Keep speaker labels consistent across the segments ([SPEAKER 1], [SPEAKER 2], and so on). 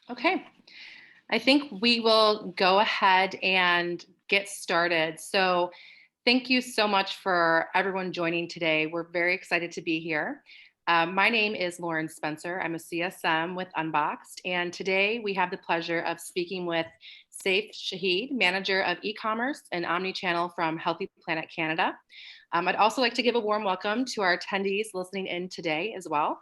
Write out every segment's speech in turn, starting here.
[SPEAKER 1] Okay, I think we will go ahead and get started. So, thank you so much for everyone joining today. We're very excited to be here. My name is Lauren Spencer. I'm a CSM with Unbxd, and today we have the pleasure of speaking with Saifuddin Shahed, Manager of eCommerce and Omni-Channel from HealthyPlanet Canada. I'd also like to give a warm welcome to our attendees listening in today as well.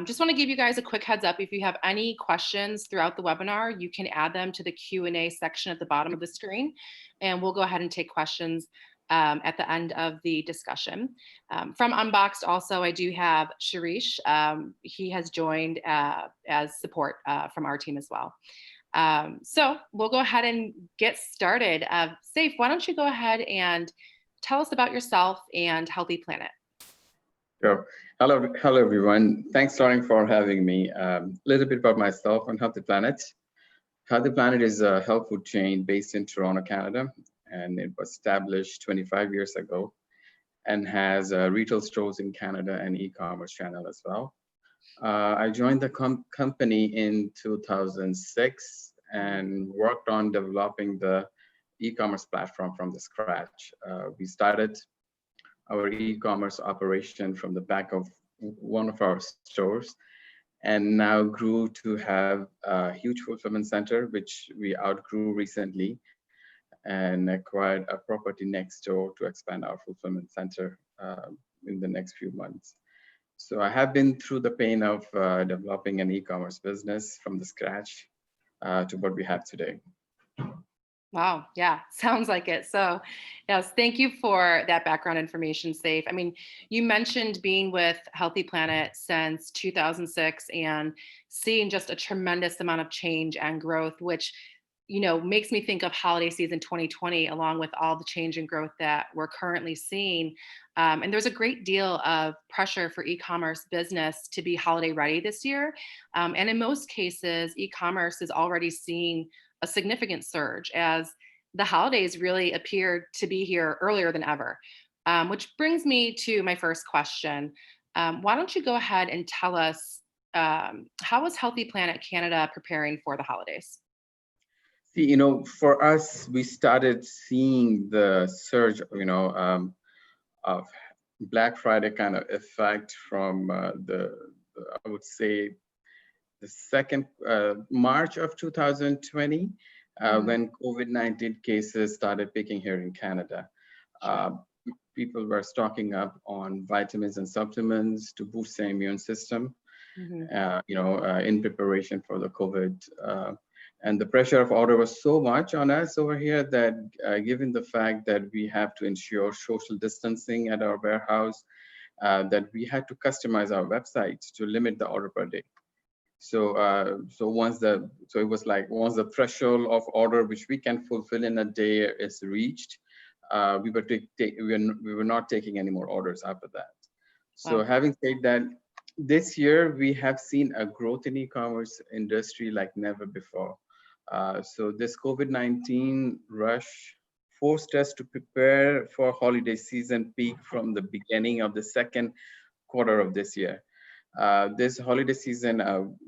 [SPEAKER 1] Just want to give you guys a quick heads up. If you have any questions throughout the webinar, you can add them to the Q&A section at the bottom of the screen, and we'll go ahead and take questions at the end of the discussion. From Unbxd also, I do have Shirish. He has joined as support from our team as well. So we'll go ahead and get started. Saif, why don't you go ahead and tell us about yourself and Healthy Planet.
[SPEAKER 2] Sure. Hello, everyone. Thanks, Lauren, for having me. A little bit about myself and Healthy Planet. Healthy Planet is a health food chain based in Toronto, Canada, and it was established 25 years ago and has retail stores in Canada and e-commerce channel as well. I joined the company in 2006 and worked on developing the e-commerce platform from the scratch. We started our e-commerce operation from the back of one of our stores, and now grew to have a huge fulfillment center, which we outgrew recently, and acquired a property next door to expand our fulfillment center in the next few months. So I have been through the pain of developing an e-commerce business from the scratch to what we have today.
[SPEAKER 1] Wow. Yeah, sounds like it. So, yes, thank you for that background information, Saif. I mean, you mentioned being with Healthy Planet since 2006 and seeing just a tremendous amount of change and growth, which, makes me think of holiday season 2020, along with all the change and growth that we're currently seeing. And there's a great deal of pressure for e-commerce business to be holiday ready this year. And in most cases, e-commerce is already seeing a significant surge as the holidays really appeared to be here earlier than ever. Which brings me to my first question. Why don't you go ahead and tell us how is Healthy Planet Canada preparing for the holidays?
[SPEAKER 2] See, for us, we started seeing the surge, of Black Friday kind of effect from I would say, the second March of 2020, when COVID-19 cases started peaking here in Canada. People were stocking up on vitamins and supplements to boost their immune system, in preparation for the COVID. And the pressure of order was so much on us over here that given the fact that we have to ensure social distancing at our warehouse, that we had to customize our website to limit the order per day. So once it was like once the threshold of order which we can fulfill in a day is reached, we were not taking any more orders after that. So having said that, this year we have seen a growth in e-commerce industry like never before. So this COVID-19 rush forced us to prepare for holiday season peak from the beginning of the second quarter of this year. This holiday season,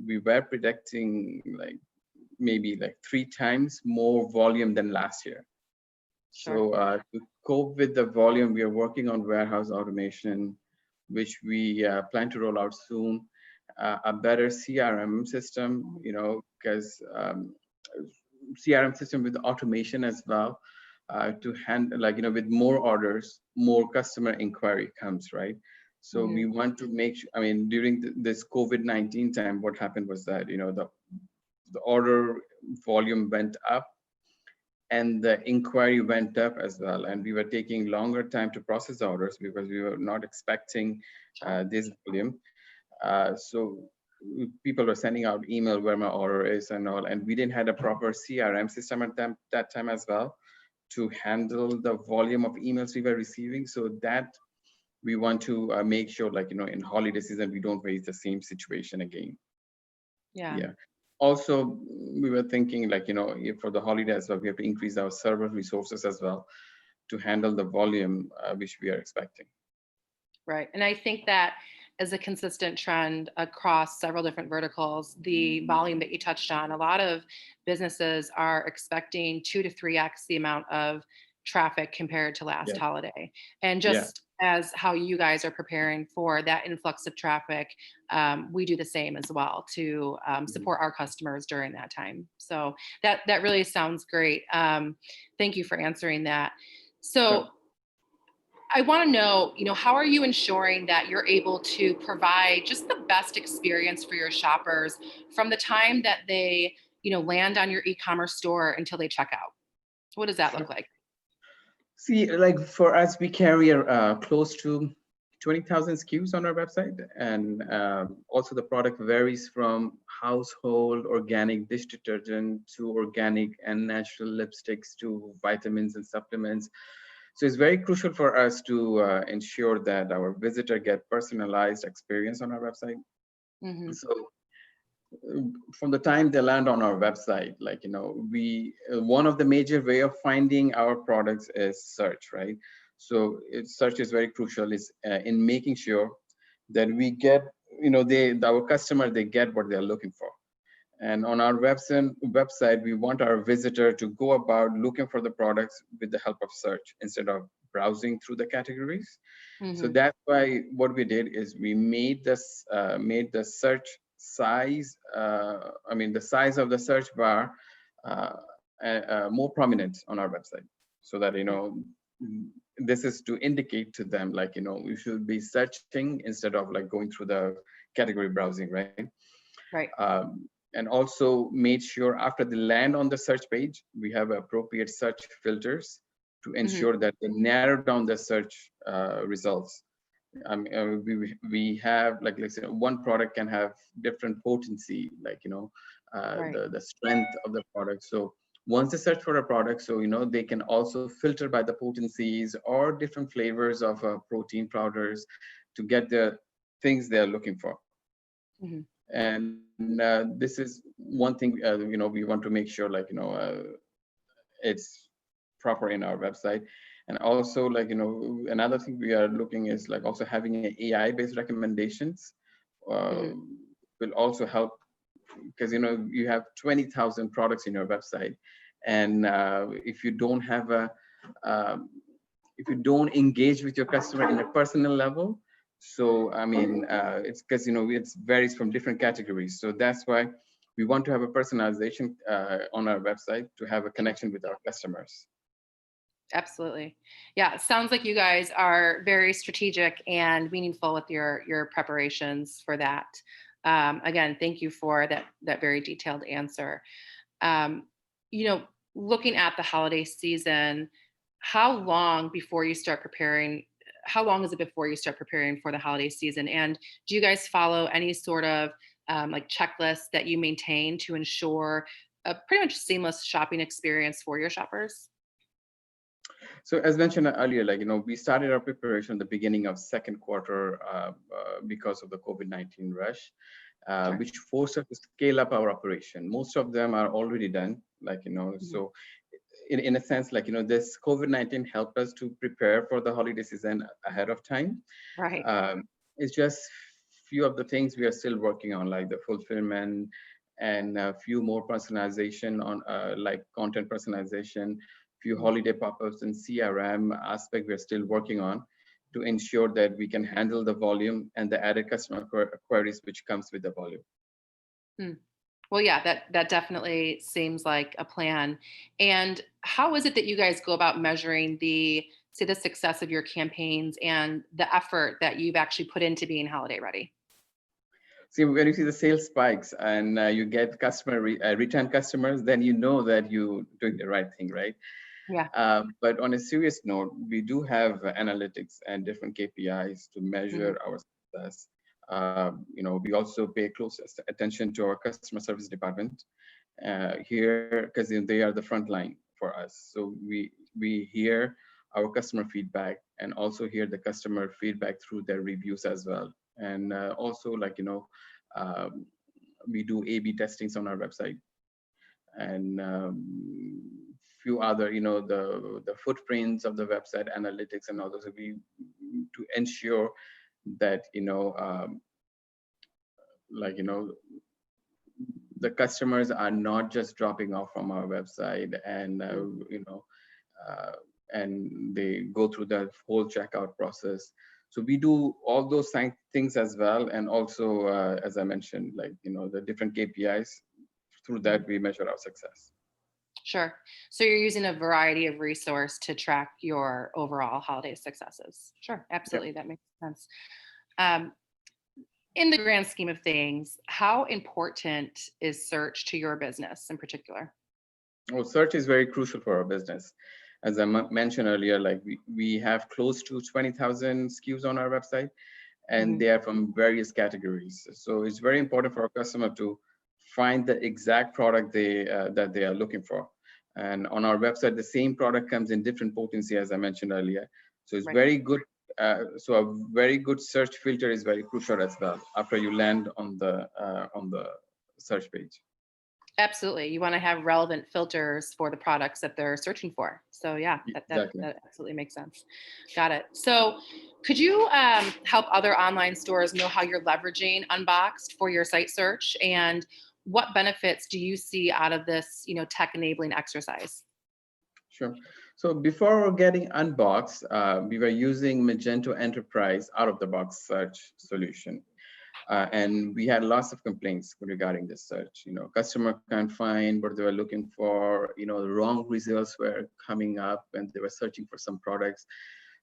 [SPEAKER 2] we were predicting maybe 3 times more volume than last year. Sure. So to cope with the volume, we are working on warehouse automation, which we plan to roll out soon. A better CRM system, because CRM system with automation as well, to handle, with more orders, more customer inquiry comes, right? So we want to make sure, during this COVID-19 time, what happened was that, the order volume went up and the inquiry went up as well. And we were taking longer time to process orders because we were not expecting this volume. So people were sending out email where my order is and all, and we didn't have a proper CRM system at that time as well to handle the volume of emails we were receiving. So that we want to make sure, in holiday season, we don't face the same situation again. Yeah. Also, we were thinking, for the holiday as well, we have to increase our server resources as well to handle the volume which we are expecting.
[SPEAKER 1] Right. And I think that as a consistent trend across several different verticals, the volume that you touched on. A lot of businesses are expecting 2 to 3x the amount of traffic compared to last
[SPEAKER 2] Yeah.
[SPEAKER 1] holiday. And
[SPEAKER 2] Yeah.
[SPEAKER 1] just as how you guys are preparing for that influx of traffic, we do the same as well to support our customers during that time. So that really sounds great. Thank you for answering that. So
[SPEAKER 2] Sure.
[SPEAKER 1] I want to know, how are you ensuring that you're able to provide just the best experience for your shoppers from the time that they, land on your e-commerce store until they check out? What does that look
[SPEAKER 2] Sure.
[SPEAKER 1] like?
[SPEAKER 2] See, like for us, we carry close to 20,000 SKUs on our website. And also the product varies from household organic dish detergent to organic and natural lipsticks to vitamins and supplements. So it's very crucial for us to ensure that our visitor get personalized experience on our website.
[SPEAKER 1] Hmm.
[SPEAKER 2] So from the time they land on our website, like, we one of the major way of finding our products is search, right? So search is very crucial is in making sure that we get, our customer, they get what they're looking for. And on our website, we want our visitor to go about looking for the products with the help of search instead of browsing through the categories. So
[SPEAKER 1] Hmm.
[SPEAKER 2] that's why what we did is we made the search size, the size of the search bar uh, more prominent on our website, so that this is to indicate to them, like, we should be searching instead of like going through the category browsing, right?
[SPEAKER 1] Right.
[SPEAKER 2] And also made sure after they land on the search page, we have appropriate search filters to
[SPEAKER 1] Hmm.
[SPEAKER 2] ensure that they narrow down the search results. We have, like, let's say one product can have different potency, like,
[SPEAKER 1] Right.
[SPEAKER 2] the strength of the product. So once they search for a product, so they can also filter by the potencies or different flavors of protein powders to get the things they're looking for.
[SPEAKER 1] Hmm.
[SPEAKER 2] And this is one thing we want to make sure, like, it's proper in our website. And also, like, another thing we are looking is like also having an AI based recommendations uh,
[SPEAKER 1] Hmm.
[SPEAKER 2] will also help, because you have 20,000 products in your website. And if you don't have a um, if you don't engage with your customer in a personal level, so it's because it varies from different categories. So that's why we want to have a personalization on our website to have a connection with our customers.
[SPEAKER 1] Absolutely. Yeah, it sounds like you guys are very strategic and meaningful with your preparations for that. Again, thank you for that very detailed answer. Um, you know, Looking at the holiday season, how long before you start preparing? How long is it before you start preparing for the holiday season? And do you guys follow any sort of like checklist that you maintain to ensure a pretty much seamless shopping experience for your shoppers?
[SPEAKER 2] So as mentioned earlier, like, we started our preparation at the beginning of second quarter because of the COVID-19 rush,
[SPEAKER 1] Sure.
[SPEAKER 2] which forced us to scale up our operation. Most of them are already done, like,
[SPEAKER 1] Mhm.
[SPEAKER 2] so in a sense, like, this COVID-19 helped us to prepare for the holiday season ahead of time.
[SPEAKER 1] Right.
[SPEAKER 2] Um, it's just few of the things we are still working on, like the fulfillment and a few more personalization on like content personalization, few
[SPEAKER 1] Mhm.
[SPEAKER 2] holiday pop-ups and CRM aspect we're still working on to ensure that we can handle the volume and the added customer queries which comes with the volume.
[SPEAKER 1] Hmm. Well, yeah, that definitely seems like a plan. And how is it that you guys go about measuring the success of your campaigns and the effort that you've actually put into being holiday ready?
[SPEAKER 2] See, when you see the sales spikes and you get return customers, then you know that you're doing the right thing, right?
[SPEAKER 1] Yeah.
[SPEAKER 2] But on a serious note, we do have analytics and different KPIs to
[SPEAKER 1] Hmm.
[SPEAKER 2] measure our success. We also pay close attention to our customer service department here, because they are the front line for us. So we hear our customer feedback and also hear the customer feedback through their reviews as well. And also, like, um, we do A/B testings on our website, and few other, the footprints of the website analytics and all those, we to ensure that, the customers are not just dropping off from our website and, uh, and they go through the whole checkout process. So we do all those things as well. And also, as I mentioned, the different KPIs, through that we measure our success.
[SPEAKER 1] Sure. So you're using a variety of resource to track your overall holiday successes. Sure, absolutely.
[SPEAKER 2] Yep.
[SPEAKER 1] That makes sense. Um, in the grand scheme of things, how important is search to your business in particular?
[SPEAKER 2] Well, search is very crucial for our business. As I mentioned earlier, like we have close to 20,000 SKUs on our website, and
[SPEAKER 1] Mhm.
[SPEAKER 2] they are from various categories. So it's very important for our customer to find the exact product that they are looking for. And on our website, the same product comes in different potency, as I mentioned earlier. So it's
[SPEAKER 1] Right.
[SPEAKER 2] very good. So a very good search filter is very crucial as well after you land on the search page.
[SPEAKER 1] Absolutely. You want to have relevant filters for the products that they're searching for. So yeah,
[SPEAKER 2] Exactly.
[SPEAKER 1] that absolutely makes sense. Got it. So could you help other online stores know how you're leveraging Unboxed for your site search, and what benefits do you see out of this, tech enabling exercise?
[SPEAKER 2] Sure. So before getting Unboxed, we were using Magento Enterprise out of the box search solution. And we had lots of complaints regarding this search. Customer can't find what they were looking for. The wrong results were coming up when they were searching for some products.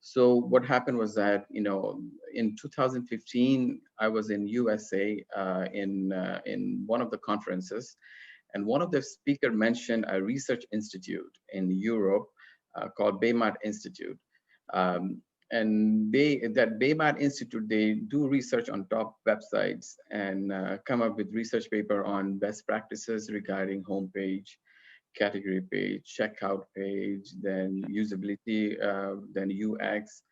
[SPEAKER 2] So what happened was that, in 2015, I was in USA in one of the conferences, and one of the speaker mentioned a research institute in Europe called Baymart Institute. Um, and that Baymart Institute, they do research on top websites and come up with research paper on best practices regarding homepage, category page, checkout page, then usability, then UX,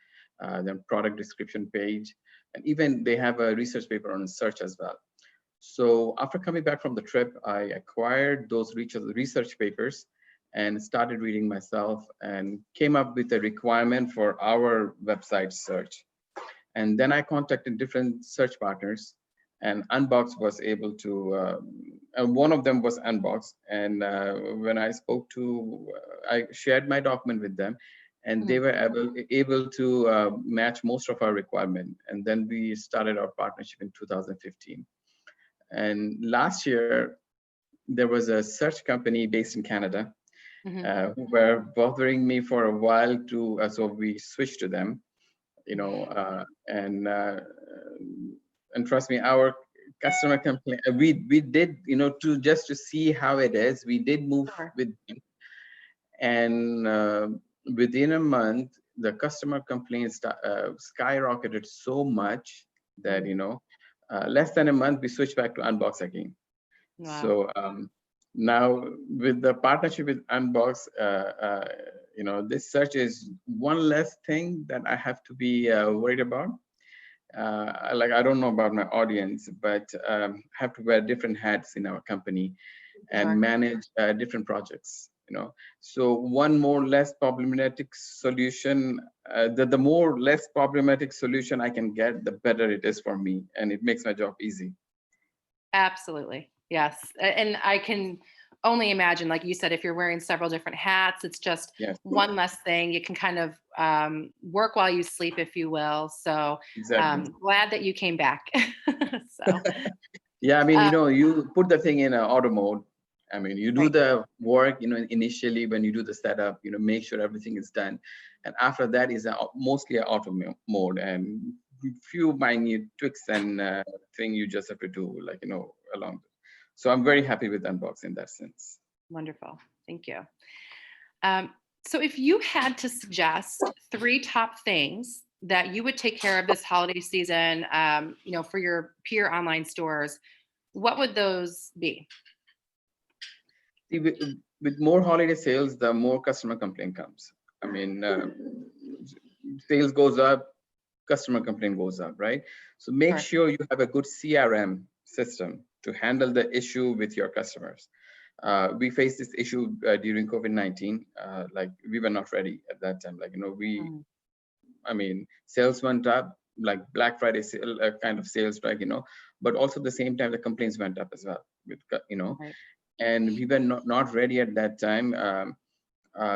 [SPEAKER 2] then product description page, and even they have a research paper on search as well. So after coming back from the trip, I acquired those research papers and started reading myself and came up with a requirement for our website search. And then I contacted different search partners, and Unbox was able to, and one of them was Unbox. And when I spoke to, I shared my document with them, and they
[SPEAKER 1] Mhm.
[SPEAKER 2] were able to match most of our requirement. And then we started our partnership in 2015. And last year, there was a search company based in Canada
[SPEAKER 1] Mhm.
[SPEAKER 2] who were bothering me for a while so we switched to them, and trust me, our customer complaint, we did, to see how it is, we did move
[SPEAKER 1] Sure.
[SPEAKER 2] with them. And within a month, the customer complaints skyrocketed so much that,
[SPEAKER 1] Mhm.
[SPEAKER 2] less than a month, we switched back to Unbox again.
[SPEAKER 1] Wow.
[SPEAKER 2] So now with the partnership with Unbox, this search is one less thing that I have to be worried about. I don't know about my audience, but have to wear different hats in our company and
[SPEAKER 1] Sure.
[SPEAKER 2] manage different projects. So one more less problematic solution, the more less problematic solution I can get, the better it is for me, and it makes my job easy.
[SPEAKER 1] Absolutely. Yes. And I can only imagine, like you said, if you're wearing several different hats, it's just
[SPEAKER 2] Yes,
[SPEAKER 1] one less thing. You can kind of work while you sleep, if you will. So
[SPEAKER 2] exactly.
[SPEAKER 1] glad that you came back. So,
[SPEAKER 2] Yeah, I mean,
[SPEAKER 1] uh,
[SPEAKER 2] you put the thing in auto mode. I mean, you do
[SPEAKER 1] right.
[SPEAKER 2] the work, initially when you do the setup, make sure everything is done. And after that is mostly an auto mode, and few minute tweaks and thing you just have to do, along. So I'm very happy with Unbox in that sense.
[SPEAKER 1] Wonderful. Thank you. Um, so, if you had to suggest three top things that you would take care of this holiday season, for your peer online stores, what would those be?
[SPEAKER 2] See, with more holiday sales, the more customer complaint comes. I mean, sales goes up, customer complaint goes up, right? So make
[SPEAKER 1] Sure.
[SPEAKER 2] sure you have a good CRM system to handle the issue with your customers. We faced this issue during COVID-19. We were not ready at that time.
[SPEAKER 1] Mm.
[SPEAKER 2] Sales went up, like Black Friday sale, kind of sales, right? But also at the same time, the complaints went up as well,
[SPEAKER 1] Right.
[SPEAKER 2] and we were not ready at that time.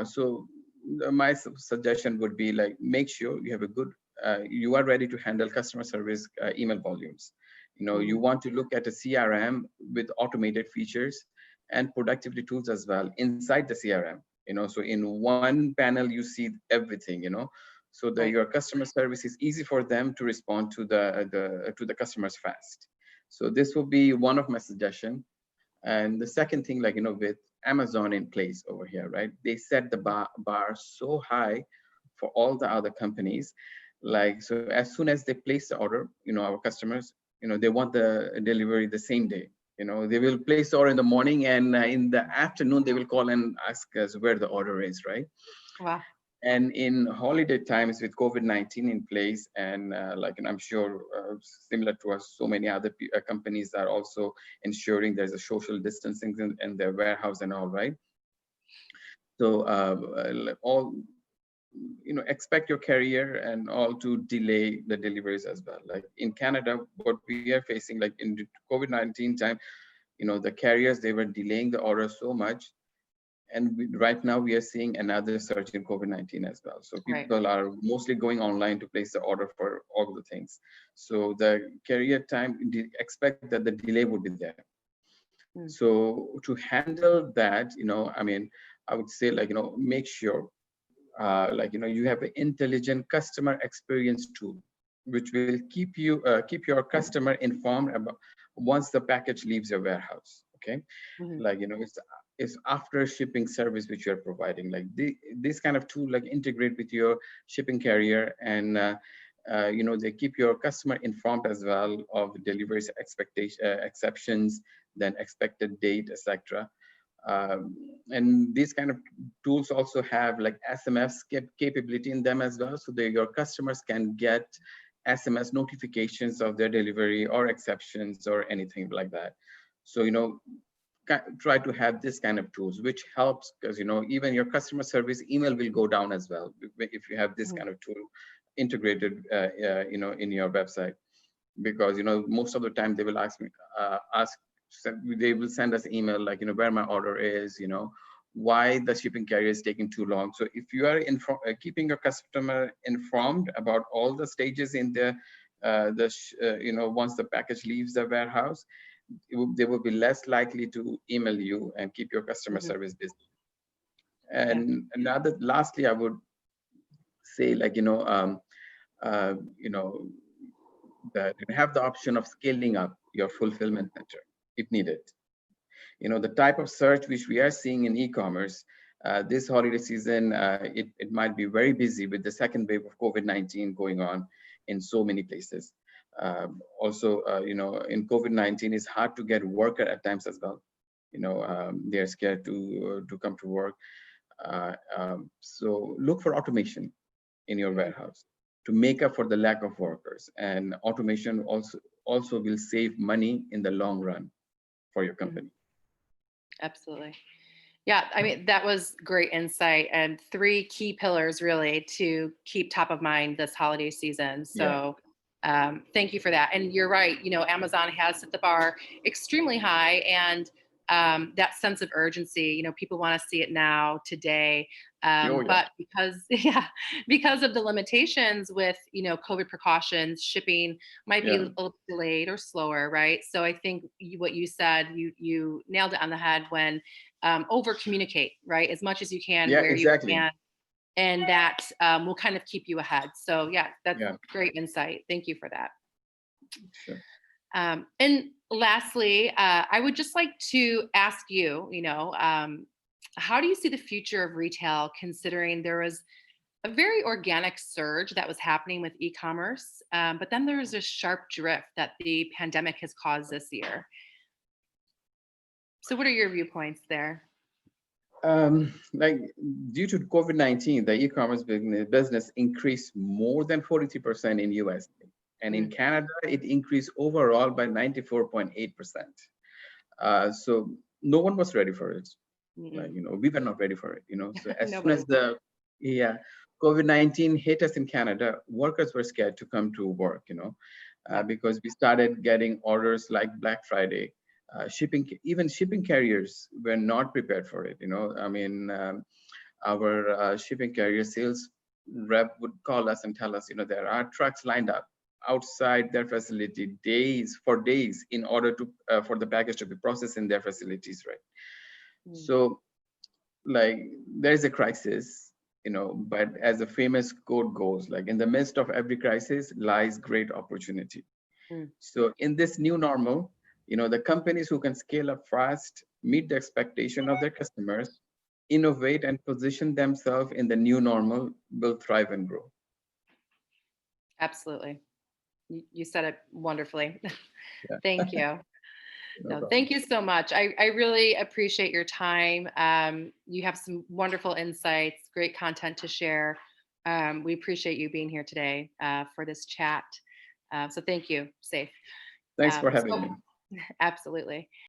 [SPEAKER 2] So my suggestion would be like, make sure you have a good, you are ready to handle customer service email volumes. You want to look at a CRM with automated features and productivity tools as well inside the CRM. So in one panel you see everything. So that
[SPEAKER 1] Right.
[SPEAKER 2] your customer service is easy for them to respond to the customers fast. So this will be one of my suggestions. And the second thing, like, with Amazon in place over here, right? They set the bar so high for all the other companies. Like, so as soon as they place the order, our customers, they want the delivery the same day. They will place the order in the morning, and in the afternoon, they will call and ask us where the order is, right?
[SPEAKER 1] Wow.
[SPEAKER 2] And in holiday times with COVID-19 in place, and and I'm sure similar to us, so many other companies are also ensuring there's a social distancing in their warehouse and all, right? So all, expect your carrier and all to delay the deliveries as well. Like in Canada, what we are facing, like in the COVID-19 time, the carriers, they were delaying the order so much. And right now we are seeing another surge in COVID-19 as well. So
[SPEAKER 1] Right.
[SPEAKER 2] people are mostly going online to place the order for all the things. So the carrier time, expect that the delay would be there. So to handle that, I mean, I would say, like, make sure, you have an intelligent customer experience tool, which will keep your customer informed about once the package leaves your warehouse. Okay. Like, it's after shipping service which you're providing, like this kind of tool, like integrate with your shipping carrier, and they keep your customer informed as well of deliveries expectation, exceptions, then expected date, etc. And these kind of tools also have like SMS capability in them as well, so that your customers can get SMS notifications of their delivery or exceptions or anything like that. So try to have this kind of tools, which helps, because even your customer service email will go down as well if you have this kind of tool integrated in your website. Because most of the time they will they will send us email, like, where my order is, why the shipping carrier is taking too long. So if you are keeping your customer informed about all the stages in once the package leaves the warehouse, they will be less likely to email you and keep your customer service busy.
[SPEAKER 1] Yeah.
[SPEAKER 2] And lastly, I would say, like, that you have the option of scaling up your fulfillment center if needed. The type of search which we are seeing in e-commerce this holiday season, it might be very busy with the second wave of COVID-19 going on in so many places. Also, in COVID-19, it's hard to get worker at times as well. They're scared to come to work. So look for automation in your warehouse to make up for the lack of workers. And automation also will save money in the long run for your company.
[SPEAKER 1] Absolutely. Yeah, I mean, that was great insight, and three key pillars really to keep top of mind this holiday season.
[SPEAKER 2] Yeah.
[SPEAKER 1] So thank you for that. And you're right, Amazon has set the bar extremely high, and that sense of urgency, people want to see it now, today.
[SPEAKER 2] Oh, yeah.
[SPEAKER 1] But because of the limitations with, COVID precautions, shipping might be a little delayed or slower, right? So I think what you said, you nailed it on the head when over communicate, right? As much as you can,
[SPEAKER 2] Yeah,
[SPEAKER 1] where
[SPEAKER 2] exactly.
[SPEAKER 1] you can. And that will kind of keep you ahead. So yeah, that's great insight. Thank you for that.
[SPEAKER 2] Sure.
[SPEAKER 1] And lastly, I would just like to ask you, how do you see the future of retail, considering there was a very organic surge that was happening with e-commerce, but then there was a sharp drift that the pandemic has caused this year? So what are your viewpoints there?
[SPEAKER 2] Like, due to COVID-19, the e-commerce business increased more than 43% in US. And in Canada, it increased overall by 94.8%. So no one was ready for it. Like, we were not ready for it. So as soon as COVID-19 hit us in Canada, workers were scared to come to work, because we started getting orders like Black Friday. Even shipping carriers were not prepared for it. I mean, our shipping carrier sales rep would call us and tell us, there are trucks lined up outside their facility for days in order to for the package to be processed in their facilities, right? So, like, there's a crisis, but as the famous quote goes, like, in the midst of every crisis lies great opportunity. So in this new normal, the companies who can scale up fast, meet the expectation of their customers, innovate and position themselves in the new normal will thrive and grow.
[SPEAKER 1] Absolutely. You said it wonderfully.
[SPEAKER 2] Yeah.
[SPEAKER 1] Thank you.
[SPEAKER 2] No
[SPEAKER 1] No,
[SPEAKER 2] problem.
[SPEAKER 1] thank you so much. I really appreciate your time. You have some wonderful insights, great content to share. We appreciate you being here today for this chat. So thank you, Saif.
[SPEAKER 2] Thanks for having
[SPEAKER 1] So
[SPEAKER 2] me.
[SPEAKER 1] absolutely.